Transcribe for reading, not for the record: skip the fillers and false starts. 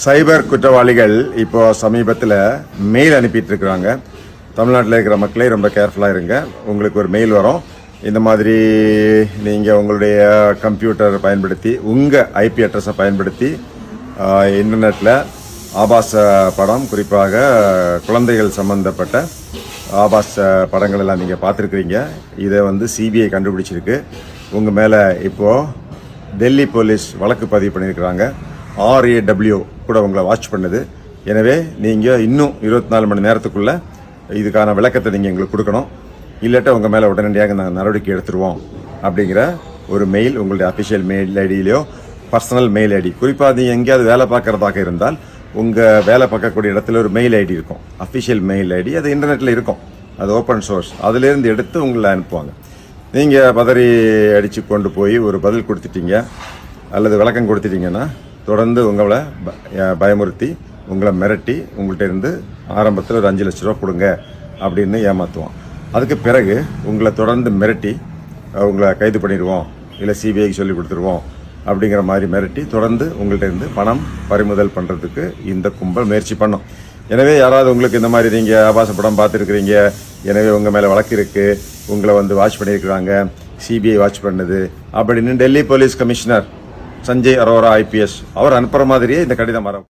சைபர் குற்றவாளிகள் இப்போ சமீபத்தில் மெயில் அனுப்பிட்டு இருக்கிறாங்க. தமிழ்நாட்டில் இருக்கிற மக்களே ரொம்ப கேர்ஃபுல்லாக இருங்க. உங்களுக்கு ஒரு மெயில் வரும். இந்த மாதிரி நீங்கள் உங்களுடைய கம்ப்யூட்டர் பயன்படுத்தி உங்கள் ஐபி அட்ரஸை பயன்படுத்தி இன்டர்நெட்டில் ஆபாச படம், குறிப்பாக குழந்தைகள் சம்பந்தப்பட்ட ஆபாச படங்கள் எல்லாம் நீங்கள் பார்த்துருக்குறீங்க. இதை சிபிஐ கண்டுபிடிச்சிருக்கு. உங்கள் மேலே இப்போது டெல்லி போலீஸ் வழக்கு பதிவு பண்ணியிருக்கிறாங்க. RAW கூட உங்களை வாட்ச் பண்ணுது. எனவே நீங்கள் இன்னும் 24 மணி நேரத்துக்குள்ளே இதுக்கான விளக்கத்தை நீங்கள் எங்களுக்கு கொடுக்கணும். இல்லாட்ட உங்கள் மேலே உடனடியாக நாங்கள் நடவடிக்கை எடுத்துருவோம் அப்படிங்கிற ஒரு மெயில் உங்களுடைய அஃபிஷியல் மெயில் ஐடியிலையோ பர்சனல் மெயில் ஐடி, குறிப்பாக நீங்கள் எங்கேயாவது வேலை பார்க்குறதாக இருந்தால் உங்கள் வேலை பார்க்கக்கூடிய இடத்துல ஒரு மெயில் ஐடி இருக்கும், அஃபிஷியல் மெயில் ஐடி. அது இன்டர்நெட்டில் இருக்கும், அது ஓப்பன் சோர்ஸ். அதிலேருந்து எடுத்து உங்களை அனுப்புவாங்க. நீங்கள் பதறி அடித்து கொண்டு போய் ஒரு பதில் கொடுத்துட்டீங்க அல்லது விளக்கம் கொடுத்துட்டீங்கன்னா தொடர்ந்து உங்களை பயமுறுத்தி, உங்களை மிரட்டி, உங்கள்கிட்ட இருந்து ஆரம்பத்தில் ஒரு 5 லட்ச ரூபா கொடுங்க அப்படின்னு ஏமாற்றுவான். அதுக்கு பிறகு உங்களை தொடர்ந்து மிரட்டி உங்களை கைது பண்ணிடுவோம், இல்லை சிபிஐக்கு சொல்லி கொடுத்துருவோம் அப்படிங்கிற மாதிரி மிரட்டி தொடர்ந்து உங்கள்கிட்ட இருந்து பணம் பறிமுதல் பண்ணுறதுக்கு இந்த கும்பல் முயற்சி பண்ணும். எனவே யாராவது உங்களுக்கு இந்த மாதிரி நீங்கள் ஆபாச படம் பார்த்துருக்குறீங்க, எனவே உங்கள் மேலே வழக்கு இருக்குது, உங்களை வாட்ச் பண்ணியிருக்கிறாங்க, சிபிஐ வாட்ச் பண்ணுது அப்படின்னு Delhi police commissioner Sanjay Arora IPS அவர் அனுப்புகிற மாதிரியே இந்த கடிதம் வரும்.